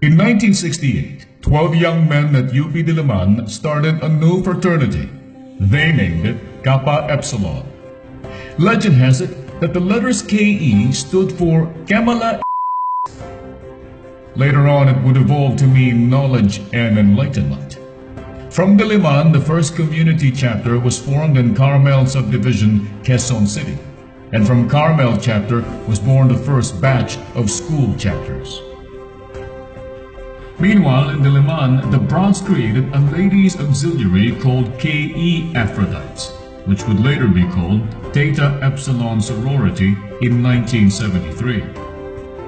In 1968, 12 young men at UP Diliman started a new fraternity. They named it Kappa Epsilon. Legend has it that the letters KE stood for Kamala. Later on, it would evolve to mean knowledge and enlightenment. From Diliman, the first community chapter was formed in Carmel Subdivision, Quezon City. And from Carmel chapter was born the first batch of school chapters. Meanwhile, in Diliman, the Broads created a ladies' auxiliary called KE Aphrodites, which would later be called Theta Epsilon Sorority in 1973.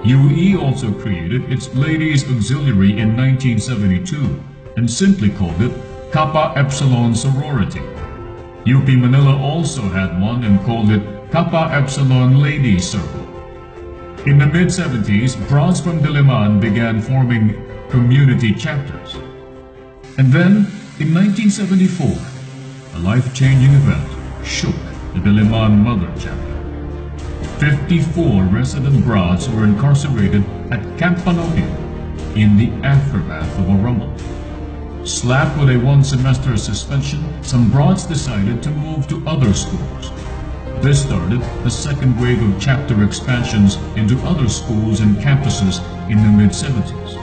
UE also created its ladies' auxiliary in 1972 and simply called it Kappa Epsilon Sorority. UP Manila also had one and called it Kappa Epsilon Ladies Circle. In the mid-70s, Broads from Diliman began forming community chapters. And then, in 1974, a life-changing event shook the Diliman Mother Chapter. 54 resident Broads were incarcerated at Camp Panopio in the aftermath of a rumble. Slapped with a one-semester suspension, some Broads decided to move to other schools. This started the second wave of chapter expansions into other schools and campuses in the mid-70s.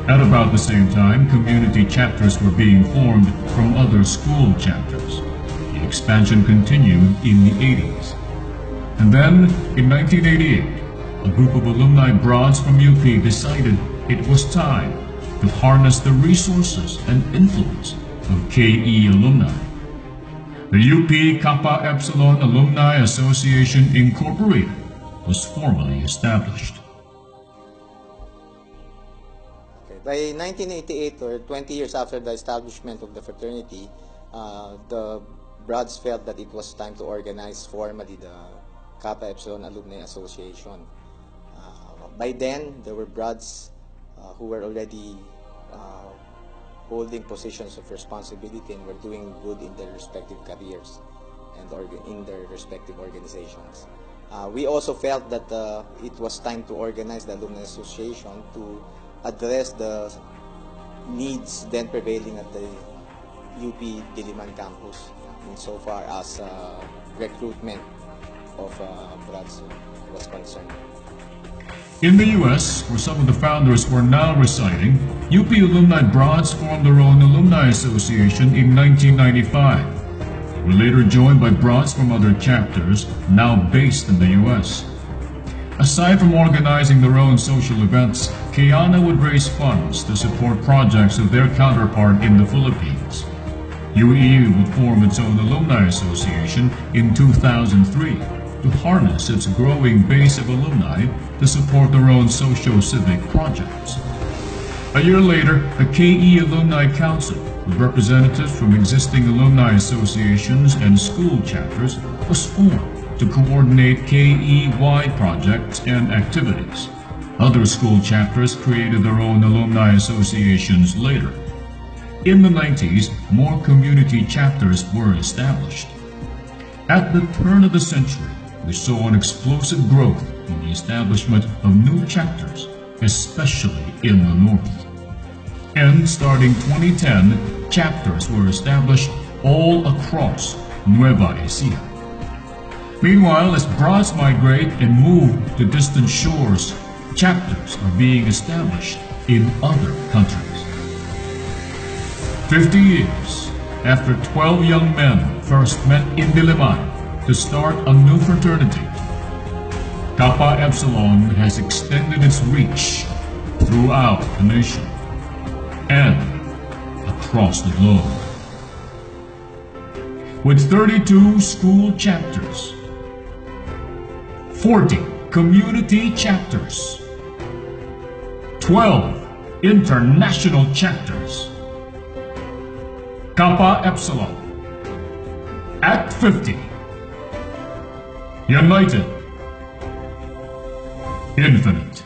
At about the same time, community chapters were being formed from other school chapters. The expansion continued in the 80s. And then, in 1988, a group of alumni Broads from UP decided it was time to harness the resources and influence of KE alumni. The UP Kappa Epsilon Alumni Association Incorporated was formally established. By 1988, or 20 years after the establishment of the fraternity, the Broads felt that it was time to organize formally the Kappa Epsilon Alumni Association. By then, there were Broads who were already holding positions of responsibility and were doing good in their respective careers and in their respective organizations. We also felt that it was time to organize the Alumni Association to address the needs then prevailing at the UP Diliman campus insofar as recruitment of Broads was concerned. In the U.S., where some of the founders were now residing, UP Alumni Broads formed their own alumni association in 1995. They were later joined by Broads from other chapters, now based in the U.S. Aside from organizing their own social events, Kayana would raise funds to support projects of their counterpart in the Philippines. UE would form its own alumni association in 2003 to harness its growing base of alumni to support their own socio-civic projects. A year later, the KE Alumni Council, with representatives from existing alumni associations and school chapters, was formed to coordinate KE-wide projects and activities. Other school chapters created their own alumni associations later. In the 90s, more community chapters were established. At the turn of the century, we saw an explosive growth in the establishment of new chapters, especially in the North. And starting 2010, chapters were established all across Nueva Ecija. Meanwhile, as Broads migrate and move to distant shores, chapters are being established in other countries. 50 years after 12 young men first met in Diliman to start a new fraternity, Kappa Epsilon has extended its reach throughout the nation and across the globe. With 32 school chapters, 40 community chapters, 12 international chapters, Kappa Epsilon at 50, united, infinite.